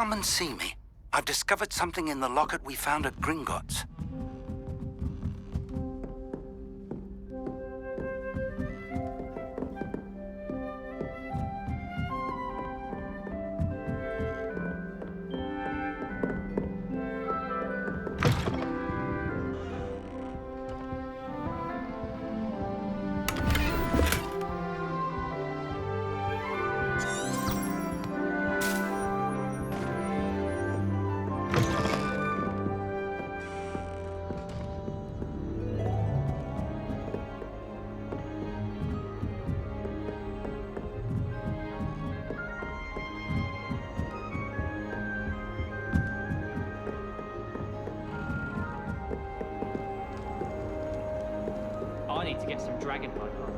come and see me. I've discovered something in the locket we found at Gringotts. I need to get some dragonfly armor.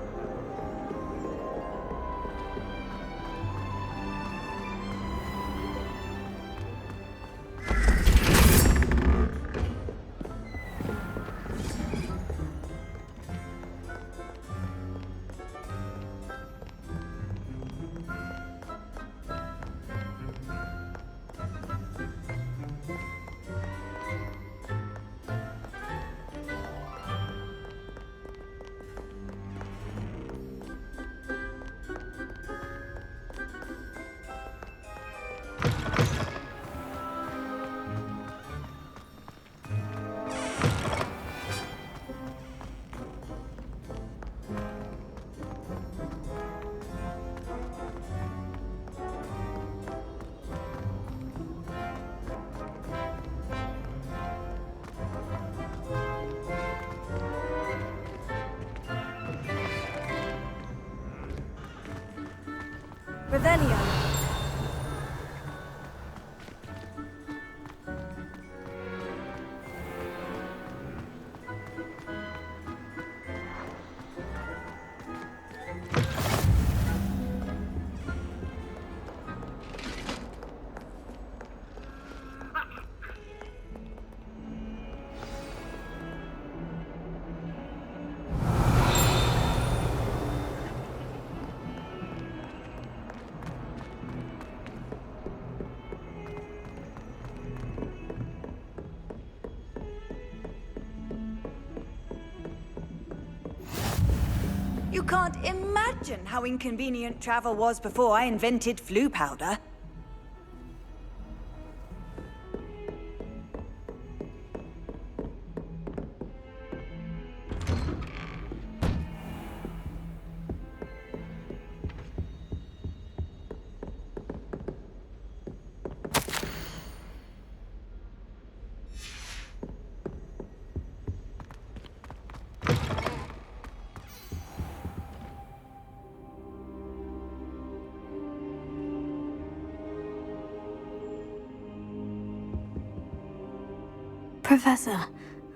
Revelio. You can't imagine how inconvenient travel was before I invented flu powder. Professor,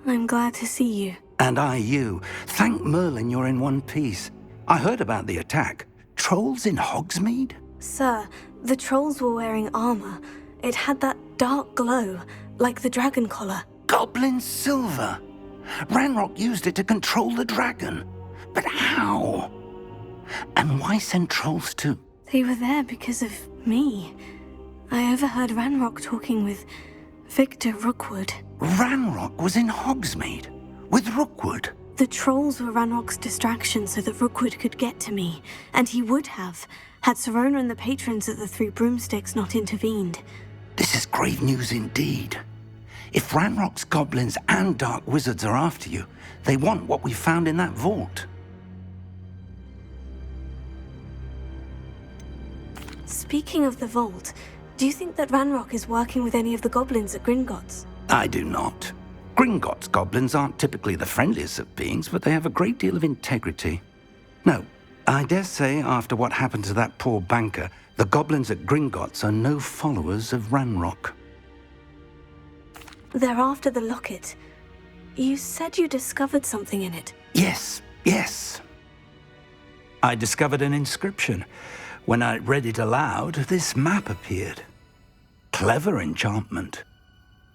I'm glad to see you. And I you. Thank Merlin you're in one piece. I heard about the attack. Trolls in Hogsmeade? Sir, the trolls were wearing armor. It had that dark glow, like the dragon collar. Goblin silver. Ranrock used it to control the dragon. But how? And why send trolls too? They were there because of me. I overheard Ranrock talking with Victor Rookwood. Ranrock was in Hogsmeade with Rookwood. The trolls were Ranrock's distraction so that Rookwood could get to me, and he would have, had Sirona and the patrons at the Three Broomsticks not intervened. This is grave news indeed. If Ranrock's goblins and dark wizards are after you, they want what we found in that vault. Speaking of the vault, do you think that Ranrock is working with any of the goblins at Gringotts? I do not. Gringotts goblins aren't typically the friendliest of beings, but they have a great deal of integrity. No, I dare say after what happened to that poor banker, the goblins at Gringotts are no followers of Ranrock. They're after the locket. You said you discovered something in it. Yes. I discovered an inscription. When I read it aloud, this map appeared. Clever enchantment.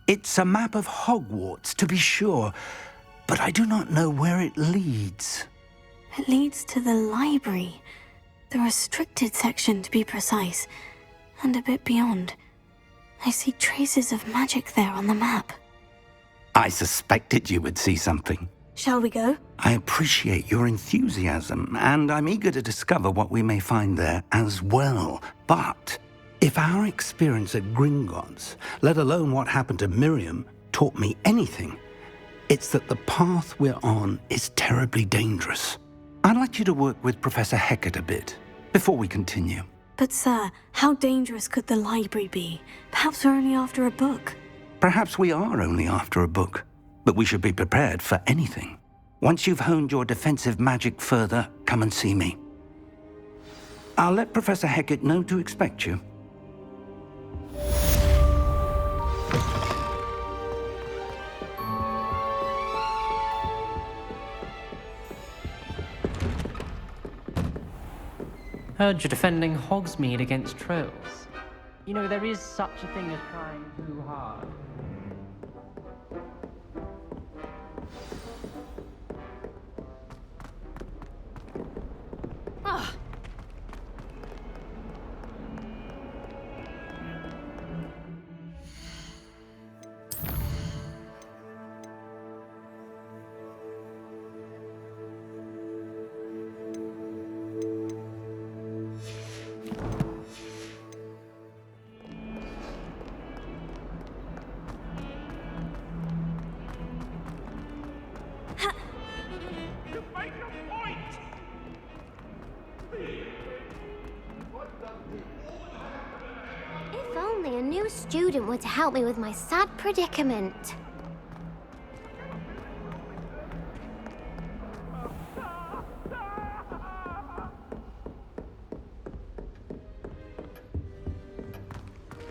It's a map of Hogwarts, to be sure, but I do not know where it leads. It leads to the library. The restricted section, to be precise, and a bit beyond. I see traces of magic there on the map. I suspected you would see something. Shall we go? I appreciate your enthusiasm, and I'm eager to discover what we may find there as well. But if our experience at Gringotts, let alone what happened to Miriam, taught me anything, it's that the path we're on is terribly dangerous. I'd like you to work with Professor Hecat a bit before we continue. But sir, how dangerous could the library be? Perhaps we're only after a book. Perhaps we are only after a book, but we should be prepared for anything. Once you've honed your defensive magic further, come and see me. I'll let Professor Hecat know to expect you. Heard you're defending Hogsmeade against trolls. You know, there is such a thing as trying too hard. If only a new student were to help me with my sad predicament.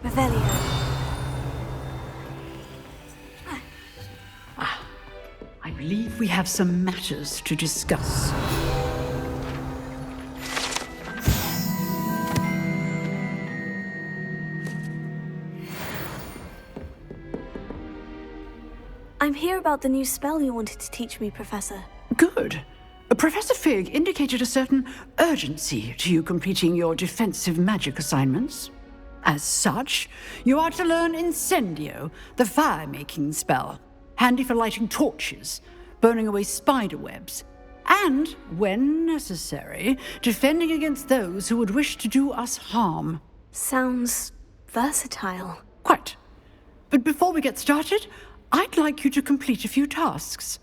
Revelio. I believe we have some matters to discuss. I'm here about the new spell you wanted to teach me, Professor. Good. Professor Fig indicated a certain urgency to you completing your defensive magic assignments. As such, you are to learn Incendio, the fire-making spell, handy for lighting torches, burning away spider webs, and, when necessary, defending against those who would wish to do us harm. Sounds versatile. Quite. But before we get started, I'd like you to complete a few tasks.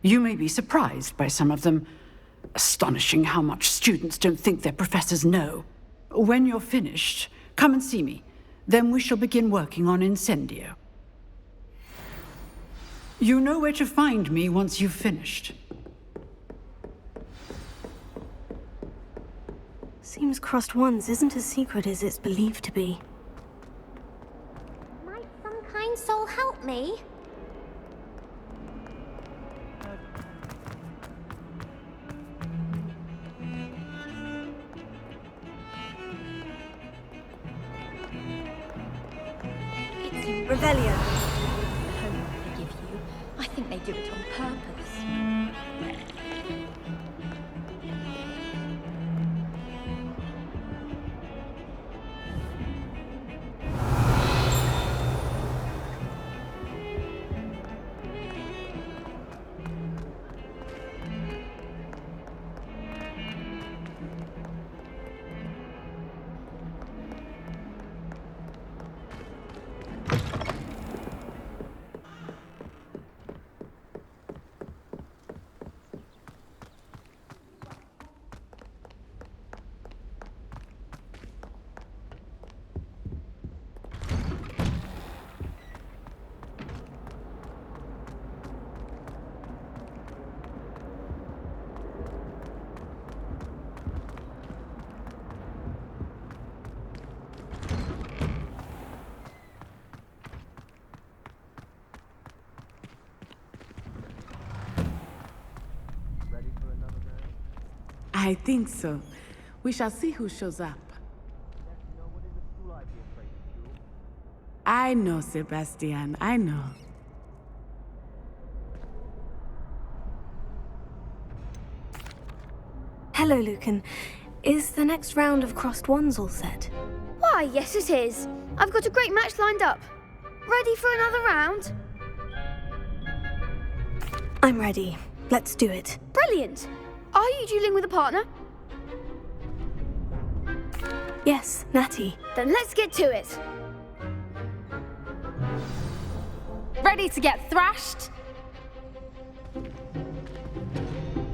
You may be surprised by some of them. Astonishing how much students don't think their professors know. When you're finished, come and see me. Then we shall begin working on Incendio. You know where to find me once you've finished. Seems Crossed Wands isn't as secret as it's believed to be. Might some kind soul help me? Revelio. Hope forgive you. I think they do it on purpose. I think so. We shall see who shows up. I know, Sebastian, I know. Hello, Lucan. Is the next round of Crossed Wands all set? Why, yes it is. I've got a great match lined up. Ready for another round? I'm ready. Let's do it. Brilliant. Are you dueling with a partner? Yes, Natty. Then let's get to it. Ready to get thrashed?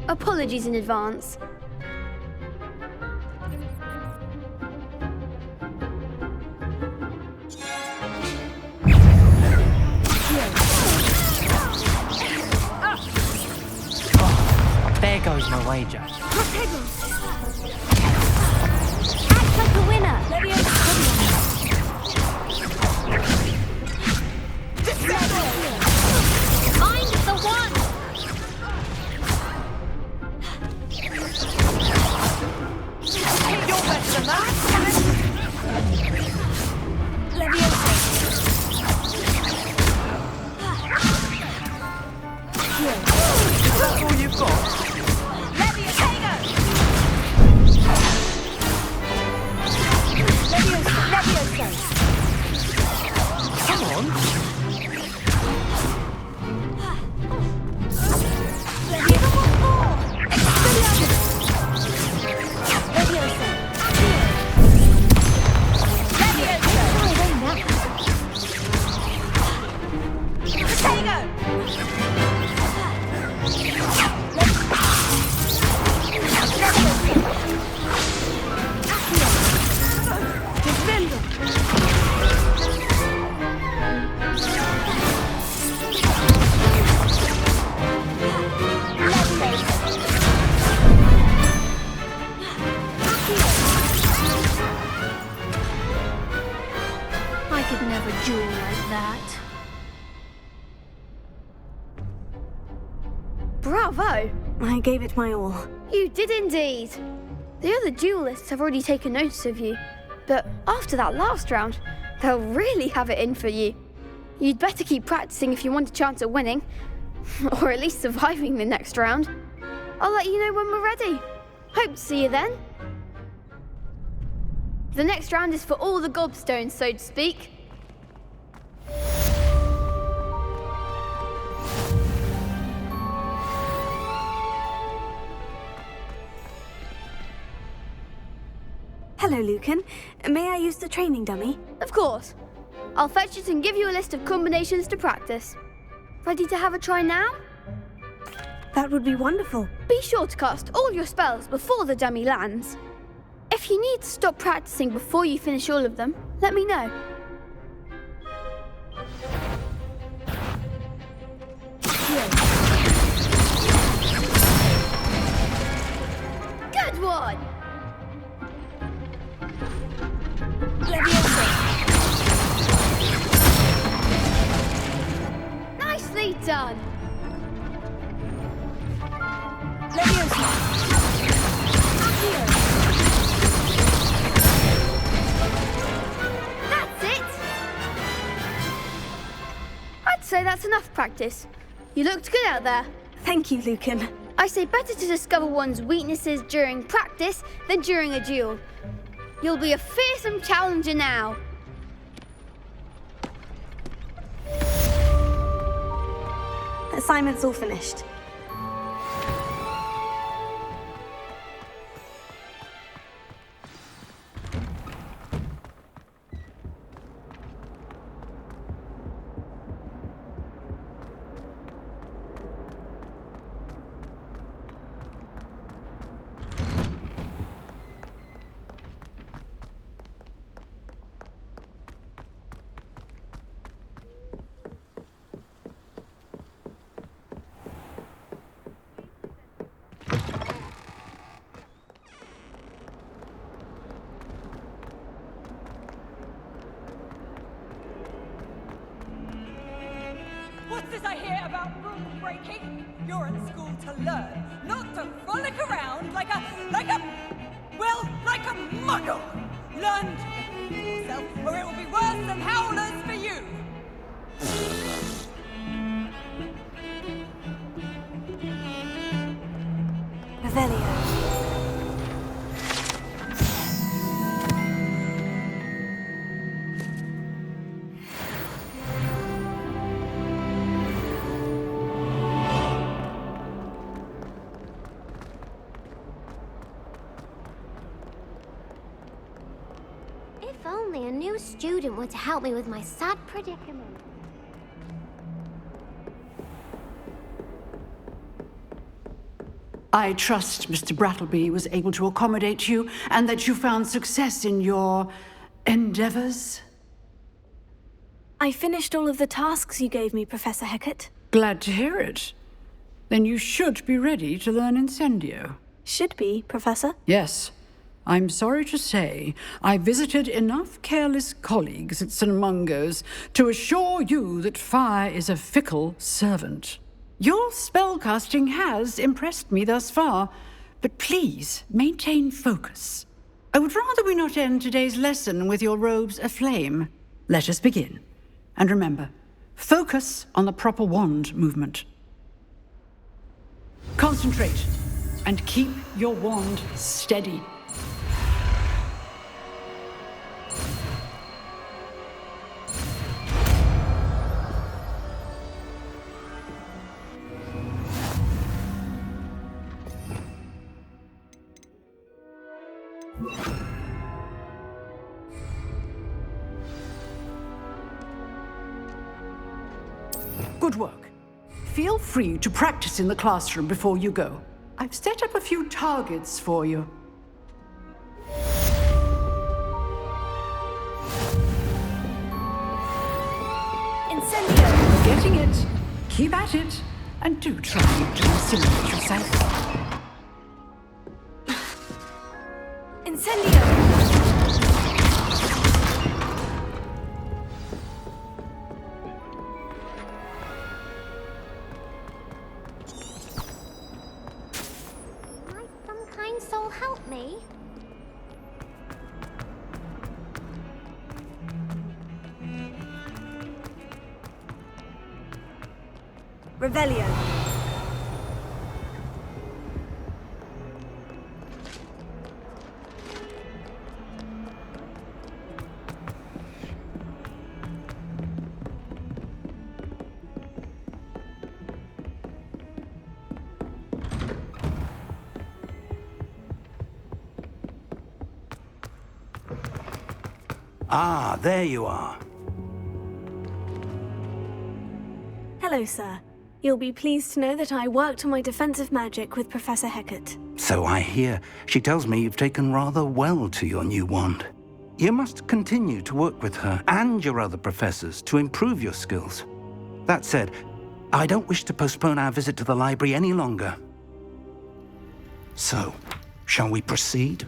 Apologies in advance. There goes my wager. Act like a winner. Find the one. You're better than that. Is that all you've got? Come on. I could never duel like that. Bravo! I gave it my all. You did indeed. The other duelists have already taken notice of you, but after that last round, they'll really have it in for you. You'd better keep practicing if you want a chance at winning, or at least surviving the next round. I'll let you know when we're ready. Hope to see you then. The next round is for all the gobstones, so to speak. Hello, Lucan. May I use the training dummy? Of course. I'll fetch it and give you a list of combinations to practice. Ready to have a try now? That would be wonderful. Be sure to cast all your spells before the dummy lands. If you need to stop practicing before you finish all of them, let me know. Good one! Nicely done! That's it! I'd say that's enough practice. You looked good out there. Thank you, Lucan. I say better to discover one's weaknesses during practice than during a duel. You'll be a fearsome challenger now. Assignment's all finished. What's this I hear about rule breaking? You're at school to learn, not to frolic around like a muggle. Learn to behave yourself, or it will be worse than howlers for you. Revelio. If only a new student were to help me with my sad predicament. I trust Mr. Brattleby was able to accommodate you and that you found success in your endeavors. I finished all of the tasks you gave me, Professor Hecat. Glad to hear it. Then you should be ready to learn Incendio. Should be, Professor. Yes. I'm sorry to say, I visited enough careless colleagues at St. Mungo's to assure you that fire is a fickle servant. Your spellcasting has impressed me thus far, but please maintain focus. I would rather we not end today's lesson with your robes aflame. Let us begin. And remember, focus on the proper wand movement. Concentrate, and keep your wand steady. Good work. Feel free to practice in the classroom before you go. I've set up a few targets for you. Incendio! Getting it. Keep at it. And do try not to insinuate yourself. Incendio! Might some kind soul help me? Revelio. Ah, there you are. Hello, sir. You'll be pleased to know that I worked on my defensive magic with Professor Hecat. So I hear. She tells me you've taken rather well to your new wand. You must continue to work with her and your other professors to improve your skills. That said, I don't wish to postpone our visit to the library any longer. So, shall we proceed?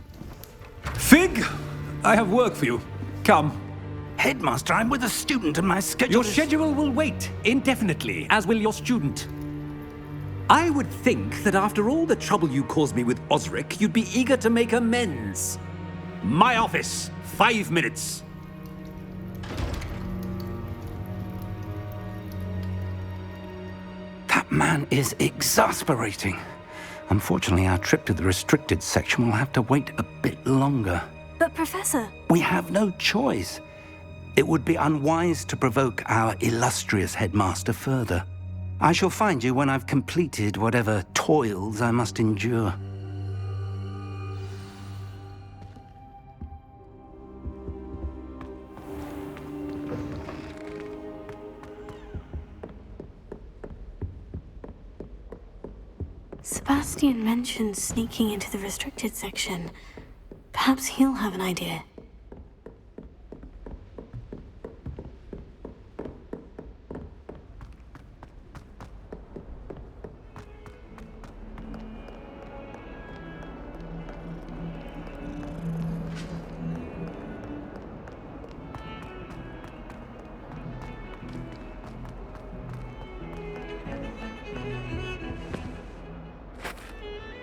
Fig! I have work for you. Come. Headmaster, I'm with a student and my schedule Your is... schedule will wait indefinitely, as will your student. I would think that after all the trouble you caused me with Osric, you'd be eager to make amends. My office, 5 minutes. That man is exasperating. Unfortunately, our trip to the restricted section will have to wait a bit longer. But, Professor... We have no choice. It would be unwise to provoke our illustrious headmaster further. I shall find you when I've completed whatever toils I must endure. Sebastian mentioned sneaking into the restricted section. Perhaps he'll have an idea.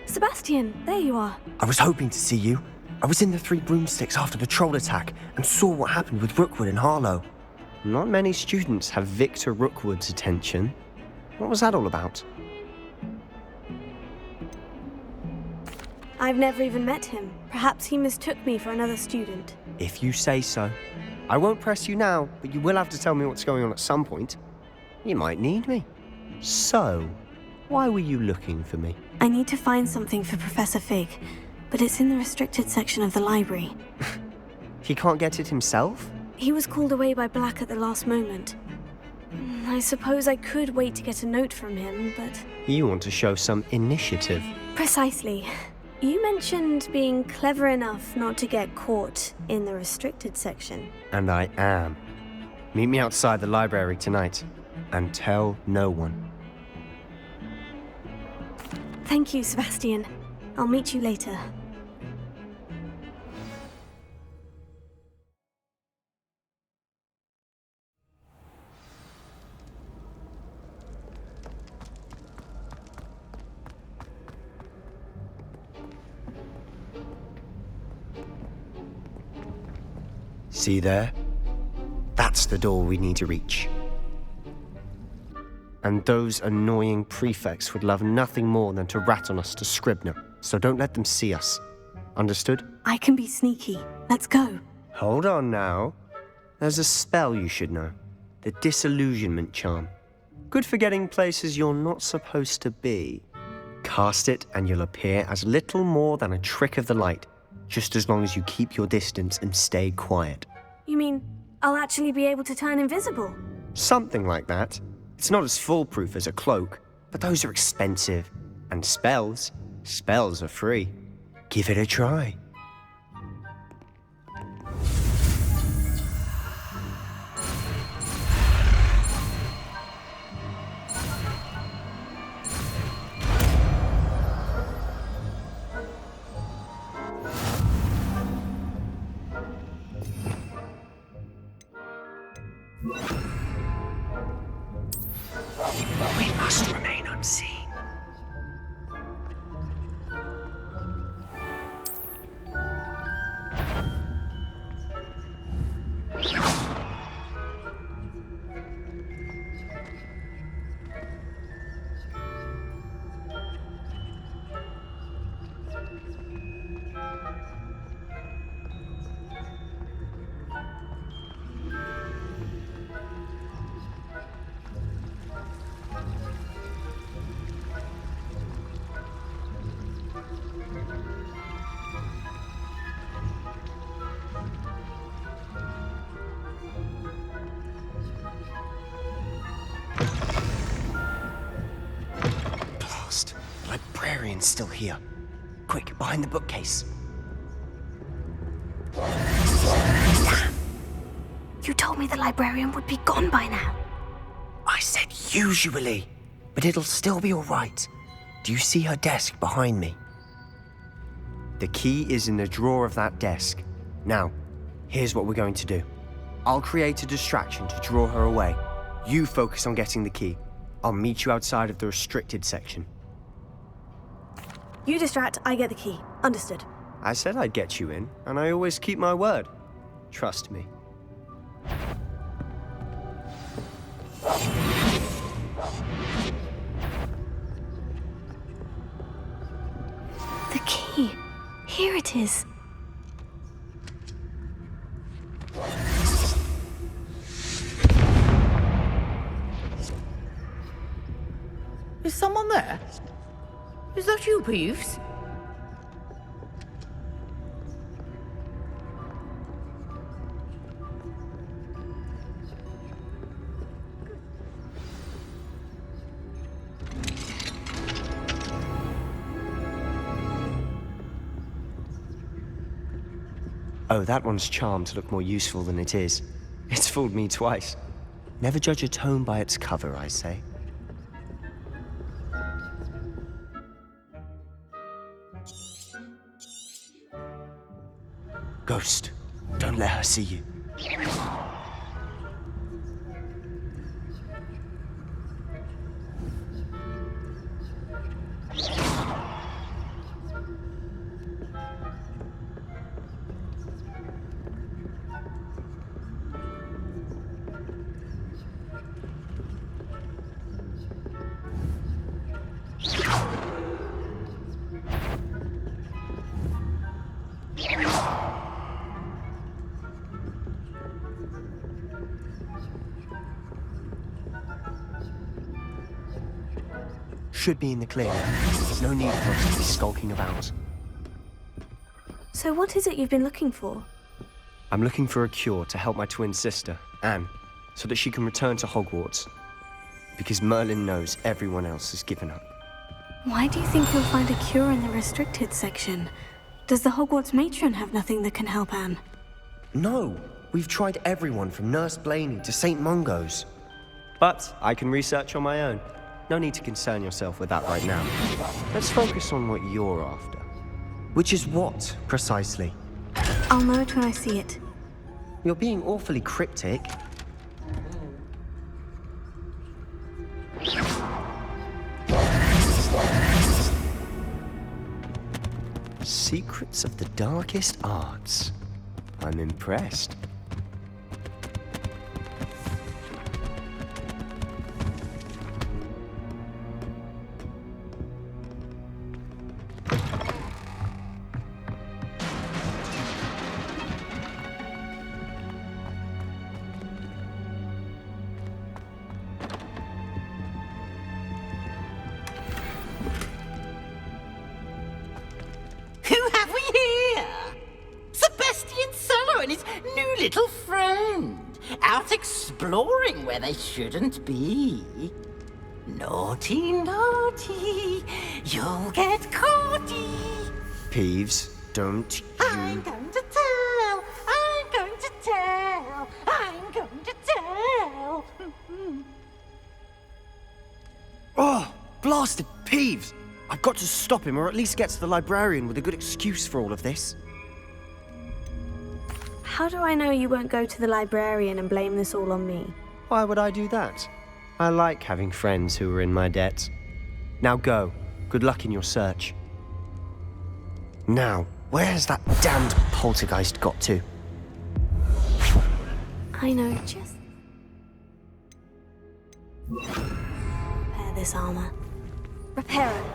Sebastian, there you are. I was hoping to see you. I was in the Three Broomsticks after the troll attack and saw what happened with Rookwood and Harlow. Not many students have Victor Rookwood's attention. What was that all about? I've never even met him. Perhaps he mistook me for another student. If you say so. I won't press you now, but you will have to tell me what's going on at some point. You might need me. So, why were you looking for me? I need to find something for Professor Fig, but it's in the restricted section of the library. He can't get it himself? He was called away by Black at the last moment. I suppose I could wait to get a note from him, but... You want to show some initiative. Precisely. You mentioned being clever enough not to get caught in the restricted section. And I am. Meet me outside the library tonight, and tell no one. Thank you, Sebastian. I'll meet you later. See there? That's the door we need to reach. And those annoying prefects would love nothing more than to rat on us to Scribner, so don't let them see us. Understood? I can be sneaky. Let's go. Hold on now. There's a spell you should know. The Disillusionment Charm. Good for getting places you're not supposed to be. Cast it and you'll appear as little more than a trick of the light, just as long as you keep your distance and stay quiet. You mean I'll actually be able to turn invisible? Something like that. It's not as foolproof as a cloak, but those are expensive. And spells are free. Give it a try. We must remain unseen. Librarian's still here. Quick, behind the bookcase. You told me the librarian would be gone by now. I said usually, but it'll still be all right. Do you see her desk behind me? The key is in the drawer of that desk. Now, here's what we're going to do. I'll create a distraction to draw her away. You focus on getting the key. I'll meet you outside of the restricted section. You distract, I get the key. Understood. I said I'd get you in, and I always keep my word. Trust me. The key. Here it is. Is someone there? Is that you, Peeves? Oh, that one's charmed to look more useful than it is. It's fooled me twice. Never judge a tome by its cover, I say. Ghost, don't let her see you. Should be in the clear. There's no need for us to be skulking about. So what is it you've been looking for? I'm looking for a cure to help my twin sister, Anne, so that she can return to Hogwarts. Because Merlin knows everyone else has given up. Why do you think you'll find a cure in the restricted section? Does the Hogwarts matron have nothing that can help Anne? No, we've tried everyone from Nurse Blaney to St. Mungo's. But I can research on my own. No need to concern yourself with that right now. Let's focus on what you're after. Which is what, precisely? I'll know it when I see it. You're being awfully cryptic. Secrets of the darkest arts. I'm impressed. Who have we here? Sebastian Cello and his new little friend. Out exploring where they shouldn't be. Naughty, naughty. You'll get caughty. Peeves, don't you... I'm going to tell. I'm going to tell. I'm going to tell. Oh, blasted Peeves! I've got to stop him, or at least get to the librarian with a good excuse for all of this. How do I know you won't go to the librarian and blame this all on me? Why would I do that? I like having friends who are in my debt. Now go. Good luck in your search. Now, where has that damned poltergeist got to? I know, just... repair this armor. Repair it.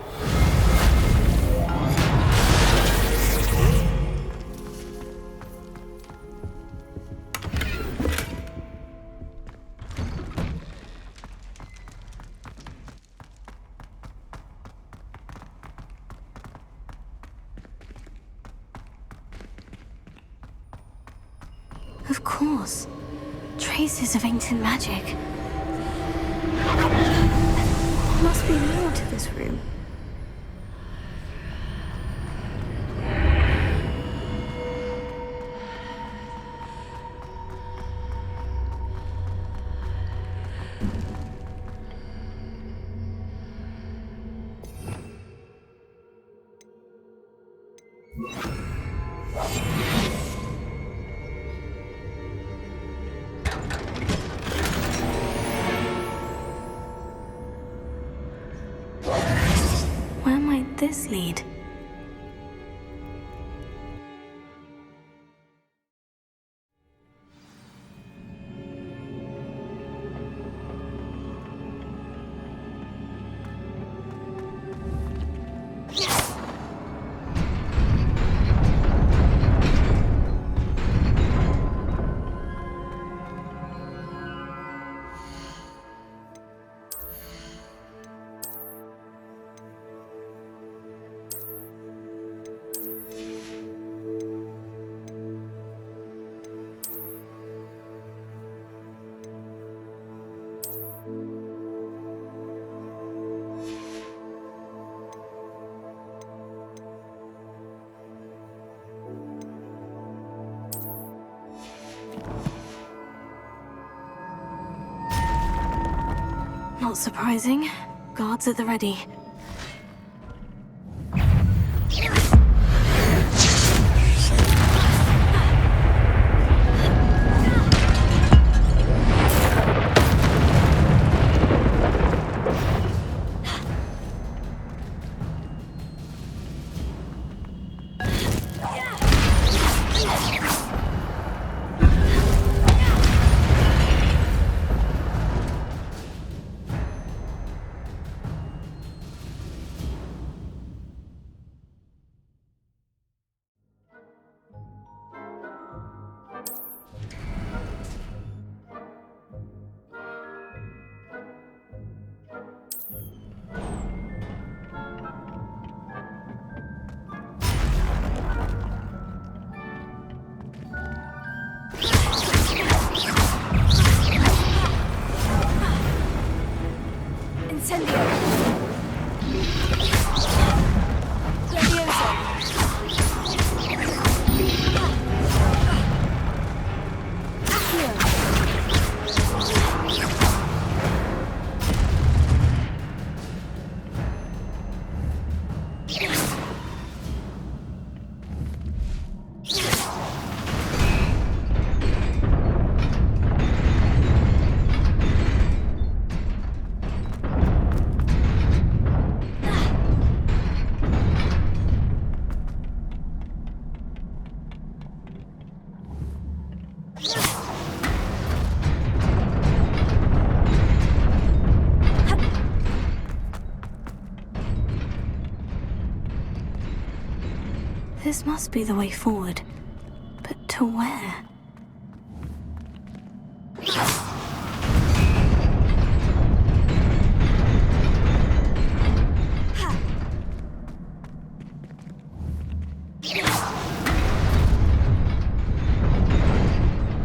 Of course. Traces of ancient magic. There must be more to this room. Where might this lead? Not surprising. Guards at the ready. This must be the way forward. But to where?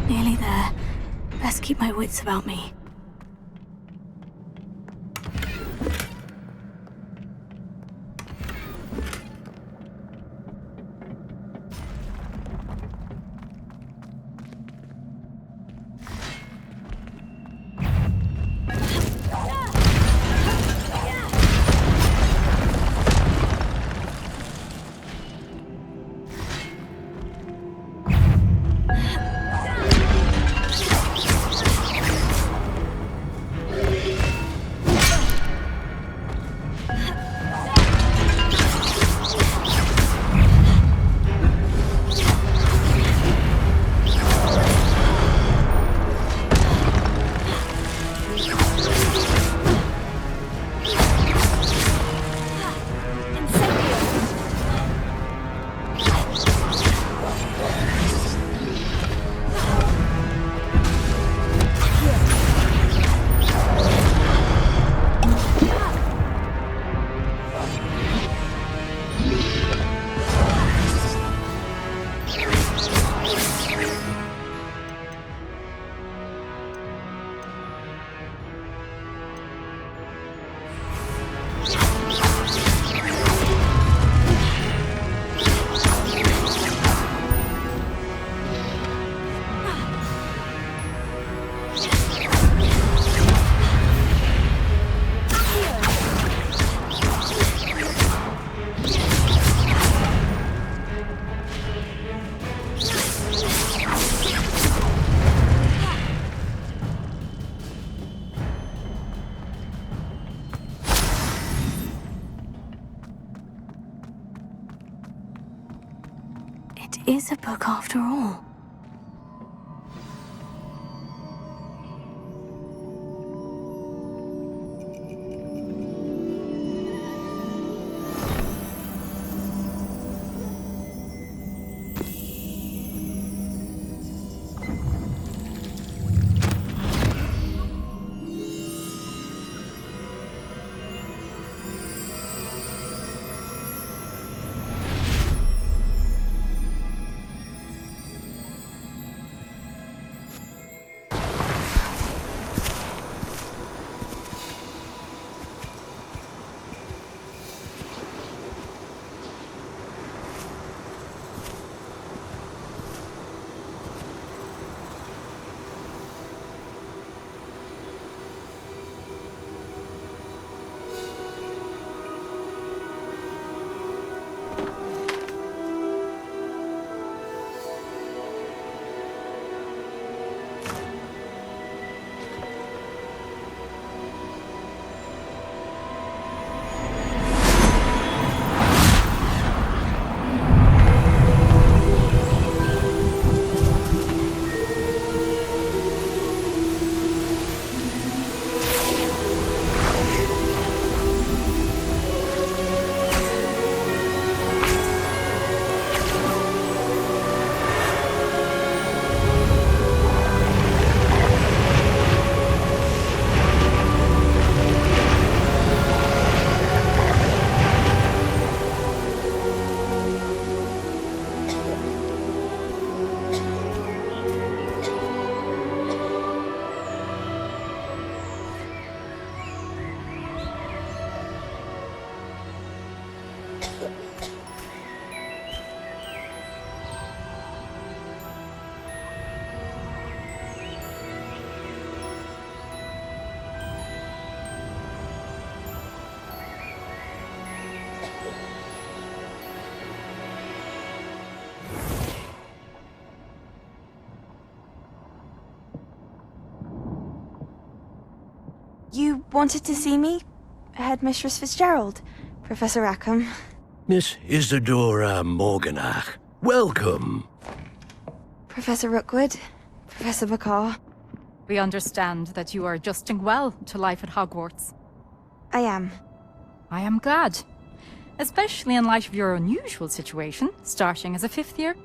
Nearly there. Best keep my wits about me. It is a book after all. You wanted to see me? Headmistress Fitzgerald? Professor Rackham? Miss Isadora Morganach, welcome. Professor Rookwood? Professor Bakar? We understand that you are adjusting well to life at Hogwarts. I am. I am glad. especially in light of your unusual situation, starting as a 5th year.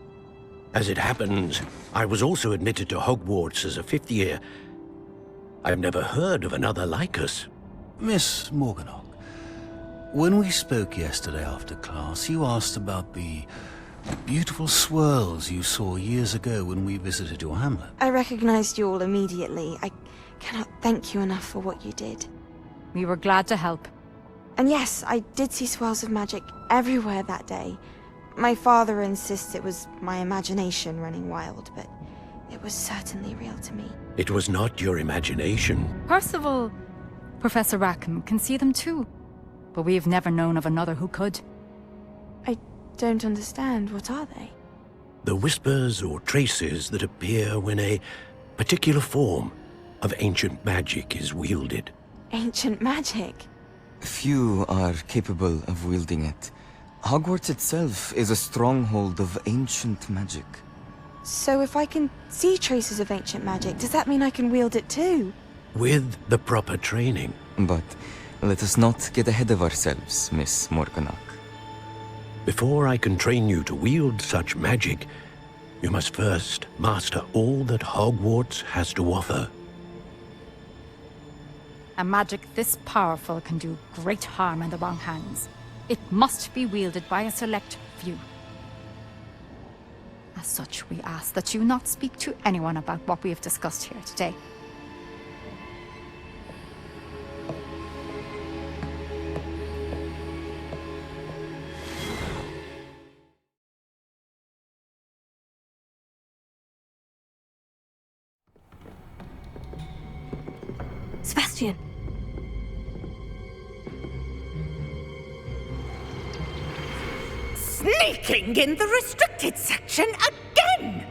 As it happens, I was also admitted to Hogwarts as a 5th year. I've never heard of another like us. Miss Morganach, when we spoke yesterday after class, you asked about the beautiful swirls you saw years ago when we visited your hamlet. I recognized you all immediately. I cannot thank you enough for what you did. We were glad to help. And yes, I did see swirls of magic everywhere that day. My father insists it was my imagination running wild, but it was certainly real to me. It was not your imagination. Percival, Professor Rackham can see them too, but we've never known of another who could. I don't understand. What are they? The whispers or traces that appear when a particular form of ancient magic is wielded. Ancient magic? Few are capable of wielding it. Hogwarts itself is a stronghold of ancient magic. So if I can see traces of ancient magic, does that mean I can wield it too? With the proper training. But let us not get ahead of ourselves, Miss Morganach. Before I can train you to wield such magic, you must first master all that Hogwarts has to offer. A magic this powerful can do great harm in the wrong hands. It must be wielded by a select few. As such, we ask that you not speak to anyone about what we have discussed here today. Sebastian. Sneaking in the restricted section again!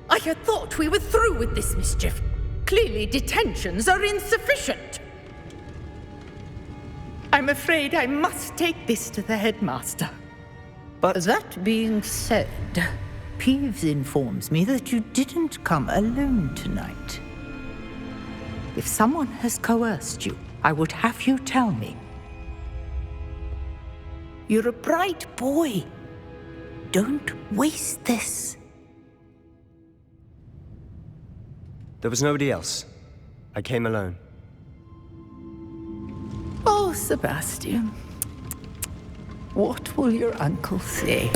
I had thought we were through with this mischief. Clearly detentions are insufficient. I'm afraid I must take this to the headmaster. But that being said, Peeves informs me that you didn't come alone tonight. If someone has coerced you, I would have you tell me. You're a bright boy. Don't waste this. There was nobody else. I came alone. Oh, Sebastian. What will your uncle say?